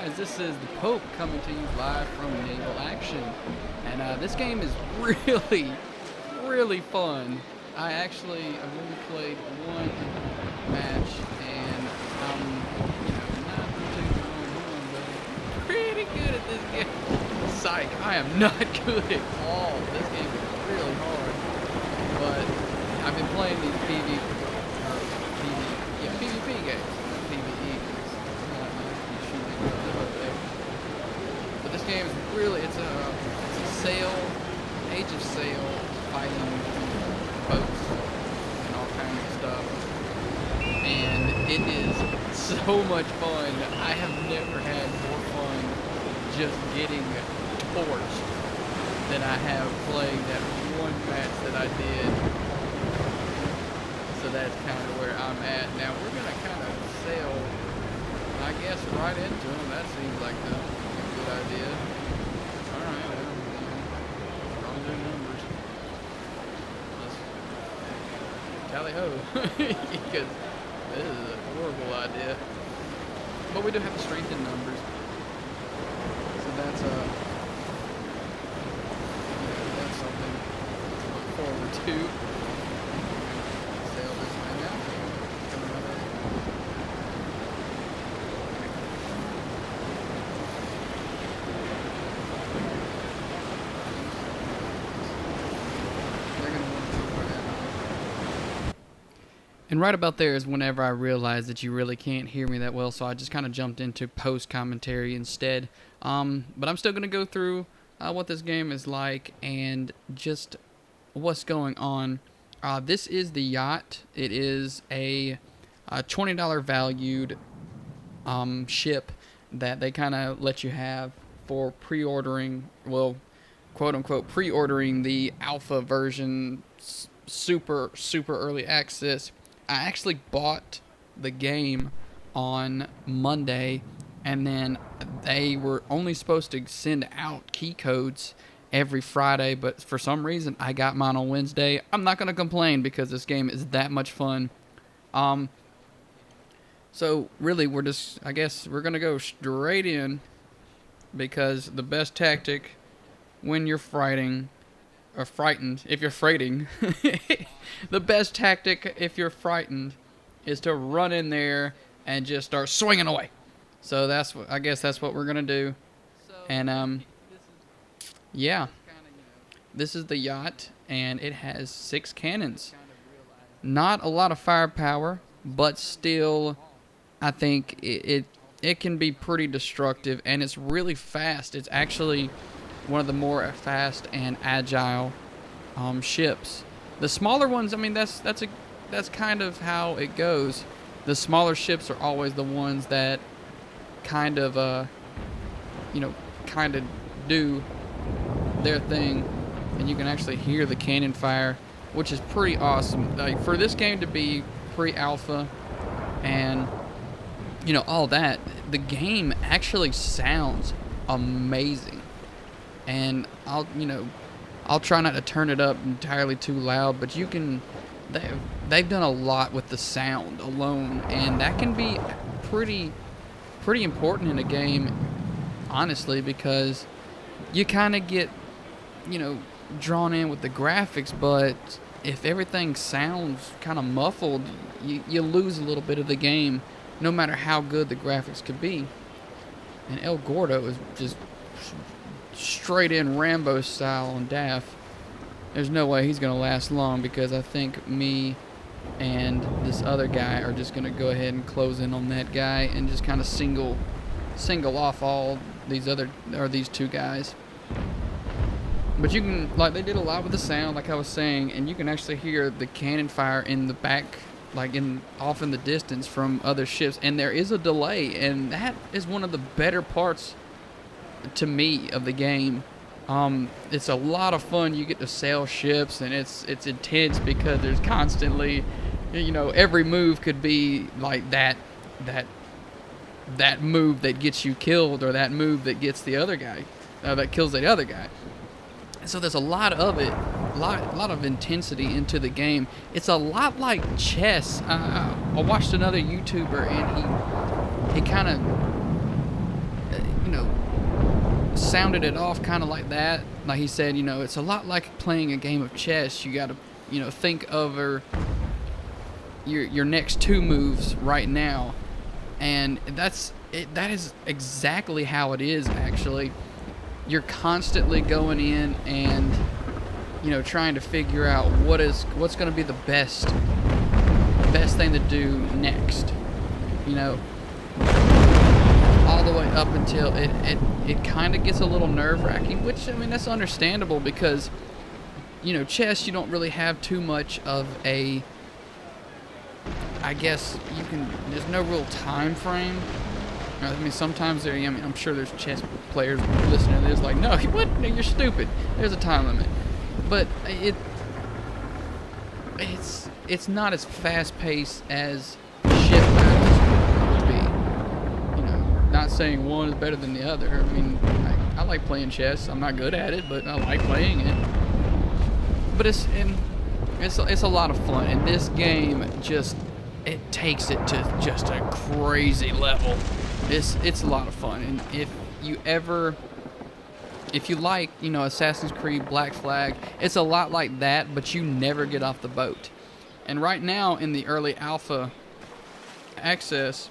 guys, this is the Pope coming to you live from Naval Action, and this game is really, really fun. I've only played one match, and I'm, not particularly on, but I'm pretty good at this game. Psych, I am not good at all. This game is really hard, but I've been playing these PvP games, not PvE games. But this game is really, it's a Age of Sail fighting boats and all kinds of stuff. And it is so much fun. I have never had more fun just getting torched than I have playing that one match that I did. So that's kind of where I'm at. Now we're going to kind of sail, I guess, right into them. That seems like a good idea. Alright, well, strong their numbers. Let's tally ho. Because this is a horrible idea. But we do have to strengthen numbers. So that's that's something to look forward to. Sail this thing out. Coming right up. And right about there is whenever I realized that you really can't hear me that well, so I just kind of jumped into post commentary instead. But I'm still going to go through what this game is like and just what's going on. This is the yacht. It is a $20 valued ship that they kind of let you have for pre-ordering, well, quote-unquote pre-ordering the alpha version, super early access. I actually bought the game on Monday, and then they were only supposed to send out key codes every Friday, but for some reason I got mine on Wednesday. I'm not going to complain because this game is that much fun. So really I guess we're going to go straight in, because the best tactic when you're frightened, if you're freighting, the best tactic if you're frightened is to run in there and just start swinging away. So I guess that's what we're gonna do. And yeah, this is the yacht, and it has 6 cannons. Not a lot of firepower, but still, I think it can be pretty destructive, and it's really fast. It's actually one of the more fast and agile ships. The smaller ones, I mean, that's kind of how it goes. The smaller ships are always the ones that kind of do their thing, and you can actually hear the cannon fire, which is pretty awesome. Like, for this game to be pre-alpha and all that, the game actually sounds amazing. And I'll try not to turn it up entirely too loud, but they've done a lot with the sound alone, and that can be pretty important in a game, honestly, because you kind of get drawn in with the graphics, but if everything sounds kind of muffled, you lose a little bit of the game, no matter how good the graphics could be. And El Gordo is just straight in Rambo style on DAF. There's no way he's gonna last long, because I think me and this other guy are just gonna go ahead and close in on that guy and just kind of single off all these two guys. But you can, they did a lot with the sound, like I was saying, and you can actually hear the cannon fire in the back, off in the distance from other ships, and there is a delay, and that is one of the better parts to me of the game. It's a lot of fun. You get to sail ships, and it's intense because there's constantly, every move could be like that move that gets you killed, or that move that gets the other guy, that kills the other guy. So there's a lot of it, a lot of intensity into the game. It's a lot like chess. I watched another YouTuber, and he kind of you know, sounded it off kind of like that. Like he said, you know, it's a lot like playing a game of chess. You got to, you know, think over your next 2 moves right now, and that's it. That is exactly how it is. Actually, you're constantly going in and, you know, trying to figure out what's going to be the best thing to do next. You know, all the way up until it kind of gets a little nerve-wracking, which, I mean, that's understandable because, you know, chess, you don't really have too much of a, I guess there's no real time frame. I mean, sometimes I'm sure there's chess players listening to this like, no, what? No, you're stupid. There's a time limit. But it's not as fast-paced as ship battles would be. You know, not saying one is better than the other. I mean, I like playing chess. I'm not good at it, but I like playing it. But it's a lot of fun, and this game it takes it to just a crazy level. It's a lot of fun, and if you like, you know, Assassin's Creed Black Flag, it's a lot like that, but you never get off the boat. And right now in the early alpha access,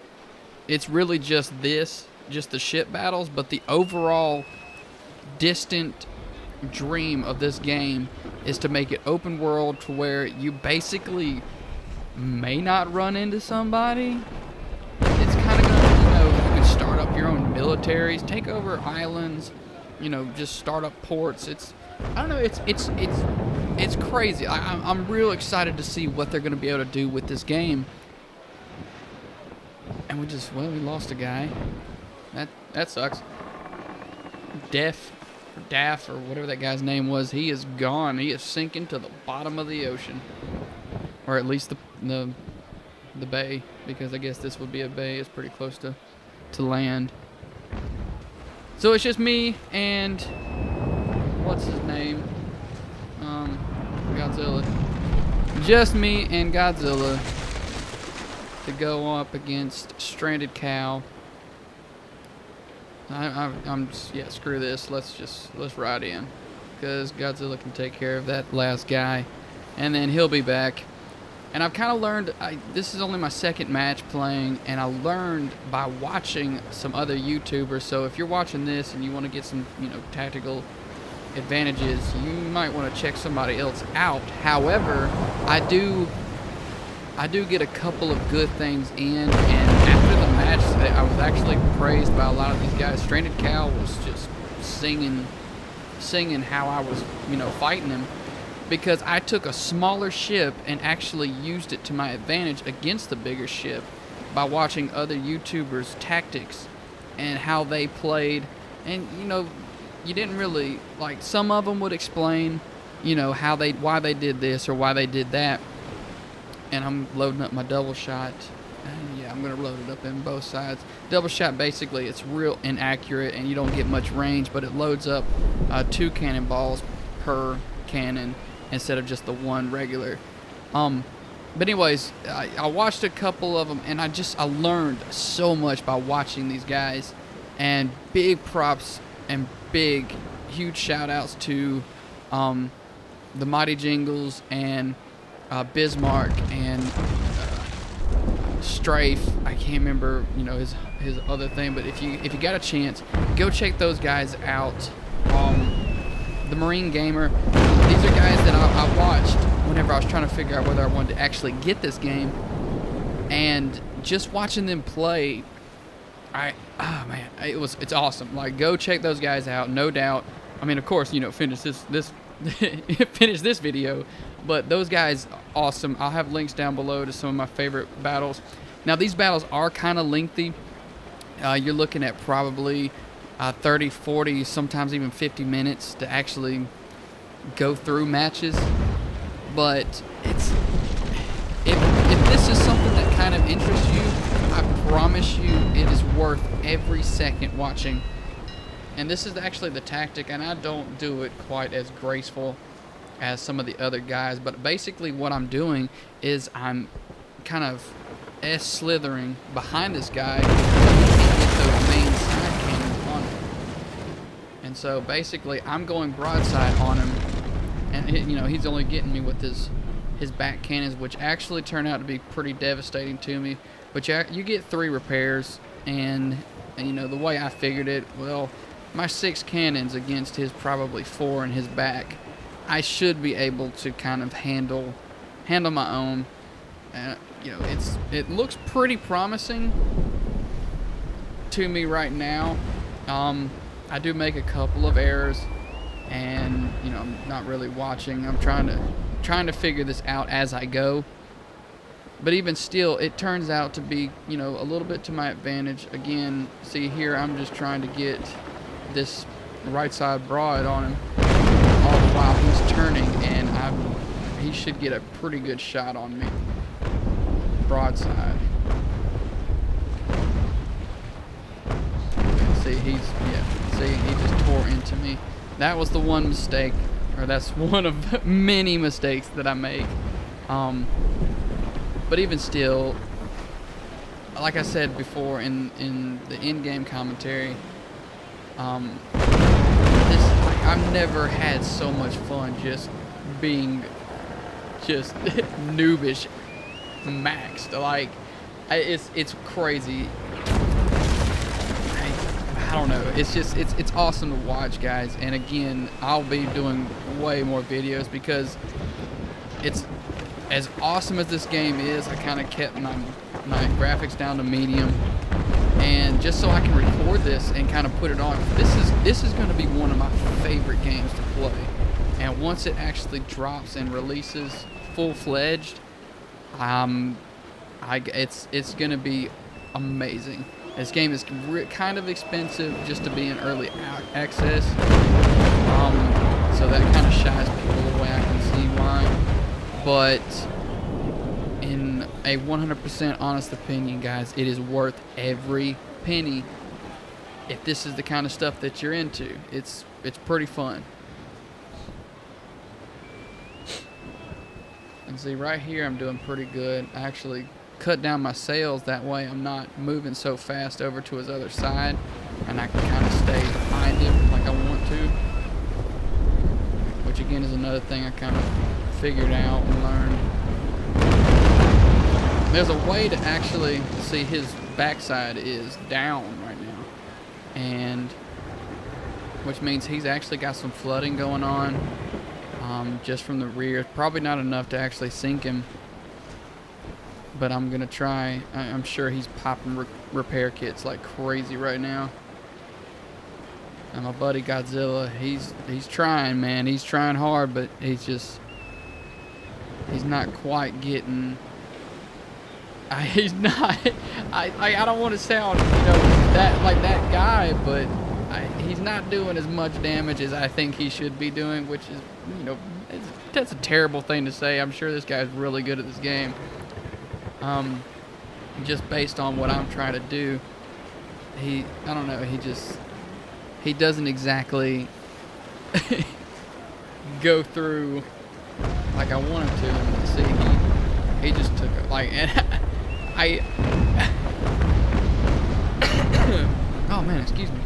it's really just the ship battles, but the overall distant dream of this game is to make it open world to where you basically may not run into somebody. It's kind of gonna, you know, you can start up your own militaries, take over islands, you know, just start up ports. I don't know, it's crazy. I'm real excited to see what they're gonna be able to do with this game. And we lost a guy. That sucks. Daff or whatever that guy's name was, he is gone. He is sinking to the bottom of the ocean, or at least the bay, because I guess this would be a bay. It's pretty close to land. So it's just me and what's his name? Godzilla. Just me and Godzilla to go up against Stranded Cow. I'm just, yeah, screw this. Let's ride in, because Godzilla can take care of that last guy, and then he'll be back. And I've kind of learned, this is only my second match playing, and I learned by watching some other YouTubers. So if you're watching this and you want to get some, you know, tactical advantages, you might want to check somebody else out. However, I do get a couple of good things in, and after the match, I was actually praised by a lot of these guys. Stranded Cow was just singing how I was, you know, fighting him, because I took a smaller ship and actually used it to my advantage against the bigger ship by watching other YouTubers' tactics and how they played. And, you know, you didn't really, like, some of them would explain, you know, why they did this or why they did that. And I'm loading up my double shot. Yeah, I'm going to load it up in both sides. Double shot, basically, it's real inaccurate and you don't get much range, but it loads up 2 cannonballs per cannon instead of just the one regular. But anyways, I watched a couple of them, and I learned so much by watching these guys. And big props and huge shout outs to the Mighty Jingles and Bismarck and Strafe. I can't remember, you know, his other thing, but if you got a chance, go check those guys out. The Marine Gamer, these are guys that I watched whenever I was trying to figure out whether I wanted to actually get this game, and just watching them play, it's awesome. Like, go check those guys out, no doubt. I mean, of course, you know, finish this finish this video, but those guys, awesome. I'll have links down below to some of my favorite battles. Now, these battles are kind of lengthy. You're looking at probably 30, 40, sometimes even 50 minutes to actually go through matches. But if this is something that kind of interests you, I promise you it is worth every second watching. And this is actually the tactic, and I don't do it quite as graceful as some of the other guys, but basically what I'm doing is I'm kind of slithering behind this guy and get those main side cannons on him. And so basically, I'm going broadside on him, and he's only getting me with his back cannons, which actually turn out to be pretty devastating to me. But you get 3 repairs, and the way I figured it, well, my 6 cannons against his probably 4 in his back, I should be able to kind of handle my own. It looks pretty promising to me right now. I do make a couple of errors, and I'm not really watching. I'm trying to figure this out as I go. But even still, it turns out to be a little bit to my advantage. Again, see here, I'm just trying to get this right side broad on him all the while he's turning, and he should get a pretty good shot on me broadside. See, he just tore into me. That was the one mistake, or that's one of many mistakes that I make. But even still, like I said before in the in-game commentary, I've never had so much fun just being noobish maxed. Like, it's crazy. I don't know. It's awesome to watch, guys. And again, I'll be doing way more videos because it's as awesome as this game is. I kind of kept my graphics down to medium, and just so I can record this and kind of put it on. This is going to be one of my favorite games to play. And once it actually drops and releases full-fledged, it's going to be amazing. This game is kind of expensive just to be in early access, so that kind of shies people away. I can see why. But in a 100% honest opinion, guys, it is worth every penny if this is the kind of stuff that you're into. It's pretty fun. And see, right here I'm doing pretty good. I actually cut down my sails, that way I'm not moving so fast over to his other side, and I can kind of stay behind him like I want to, which again is another thing I kind of figured out and learned. There's a way to actually see his backside is down right now, and which means he's actually got some flooding going on just from the rear. Probably not enough to actually sink him, but I'm gonna try. I'm sure he's popping repair kits like crazy right now. And my buddy Godzilla, he's trying, man. He's trying hard, but he's not quite getting. He's not. I don't want to sound that guy, but he's not doing as much damage as I think he should be doing, which is that's a terrible thing to say. I'm sure this guy's really good at this game. Just based on what I'm trying to do, I don't know, he doesn't exactly go through like I want him to. And see, he just took it, like, and oh man, excuse me.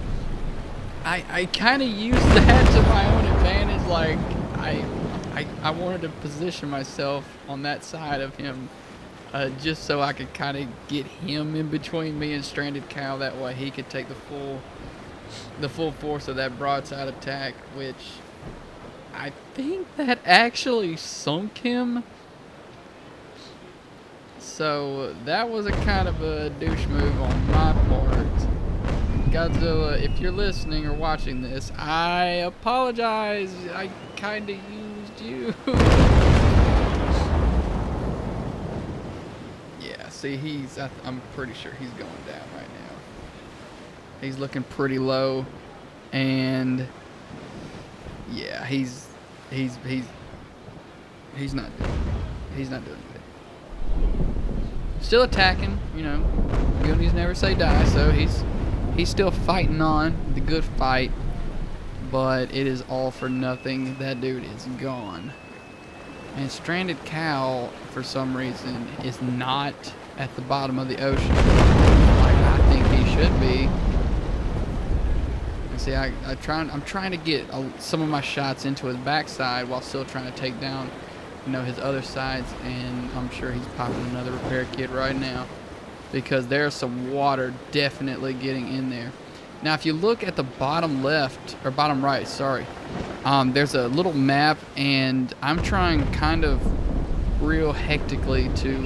I kind of used that to my own advantage. Like, I wanted to position myself on that side of him, just so I could kind of get him in between me and Stranded Cow. That way he could take the full force of that broadside attack, which I think that actually sunk him. So that was a kind of a douche move on my part. Godzilla, if you're listening or watching this, I apologize. I kind of used you. Yeah, see, I'm pretty sure he's going down right now. He's looking pretty low, and yeah, he's not doing good. Still attacking, Goonies never say die, so he's still fighting on the good fight, but it is all for nothing. That dude is gone. And Stranded Cow, for some reason, is not at the bottom of the ocean like I think he should be. See, I'm trying to get some of my shots into his backside while still trying to take down, his other sides, and I'm sure he's popping another repair kit right now because there's some water definitely getting in there. Now, if you look at the bottom left, or bottom right, sorry, there's a little map, and I'm trying kind of real hectically to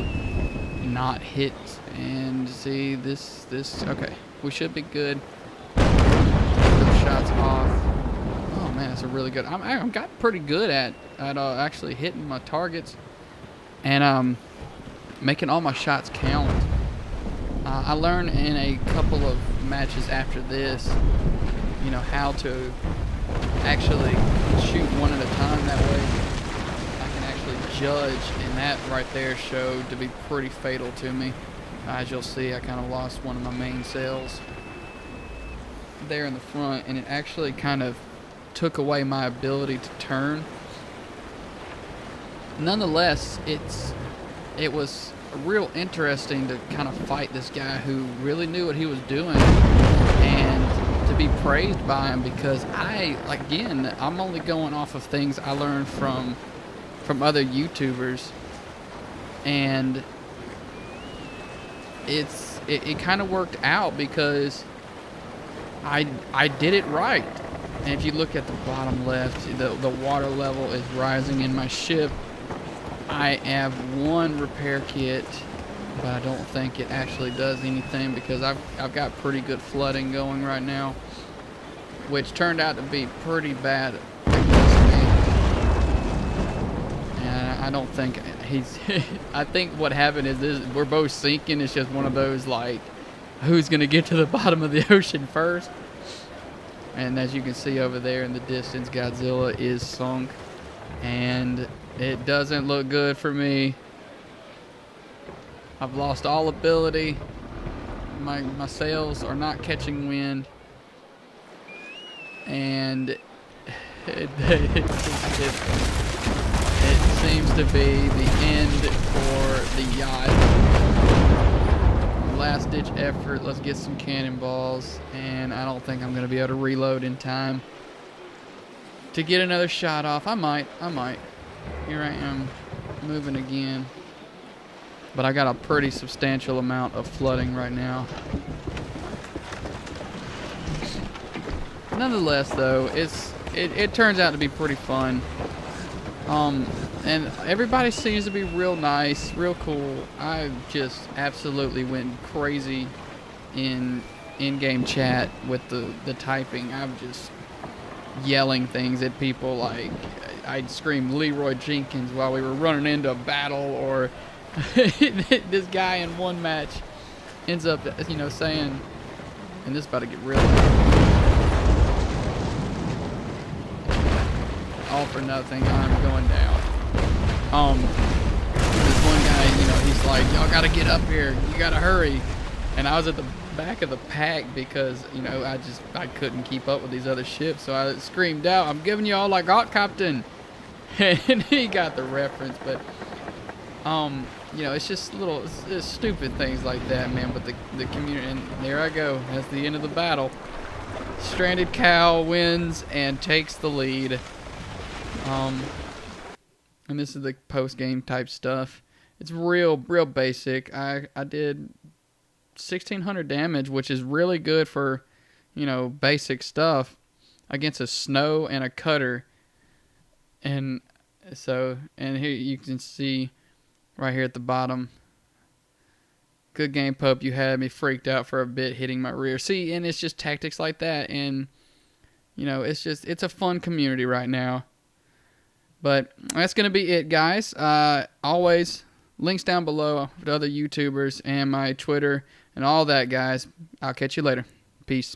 not hit, and see this, okay, we should be good. Those shots off. Oh man, that's a really good, I got pretty good at actually hitting my targets, and making all my shots count. I learned in a couple of matches after this, how to actually shoot one at a time. That way I can actually judge, and that right there showed to be pretty fatal to me. As you'll see, I kind of lost one of my main cells there in the front, and it actually kind of took away my ability to turn. Nonetheless, it was real interesting to kind of fight this guy who really knew what he was doing, and to be praised by him, because I'm only going off of things I learned from other YouTubers, and it kind of worked out because I did it right. And if you look at the bottom left, the water level is rising in my ship. I have one repair kit, but I don't think it actually does anything because I've got pretty good flooding going right now, which turned out to be pretty bad against me. And I don't think I think what happened is we're both sinking. It's just one of those, like, who's gonna get to the bottom of the ocean first. And as you can see over there in the distance, Godzilla is sunk, and it doesn't look good for me. I've lost all ability. My sails are not catching wind, and it seems to be the end for the yacht. Last ditch effort. Let's get some cannonballs, and I don't think I'm going to be able to reload in time to get another shot off. I might. Here I am moving again, but I got a pretty substantial amount of flooding right now. Nonetheless, though, it turns out to be pretty fun. And everybody seems to be real nice, real cool. I just absolutely went crazy in in-game chat with the typing. I'm just yelling things at people, like I'd scream Leroy Jenkins while we were running into a battle, or this guy in one match ends up, saying, and this is about to get real all for nothing, I'm going down. This one guy, he's like, y'all gotta get up here, you gotta hurry. And I was at the back of the pack because, I couldn't keep up with these other ships, so I screamed out, I'm giving you all I got, Captain. And he got the reference, but, it's just it's stupid things like that, man, but the community, and there I go, that's the end of the battle. Stranded Cow wins and takes the lead. And this is the post-game type stuff. It's real basic. I did 1,600 damage, which is really good for, basic stuff against a snow and a cutter. And here you can see right here at the bottom, good game, pup. You had me freaked out for a bit hitting my rear. See, and it's just tactics like that. And, it's a fun community right now. But that's going to be it, guys. Always links down below to other YouTubers and my Twitter and all that, guys. I'll catch you later. Peace.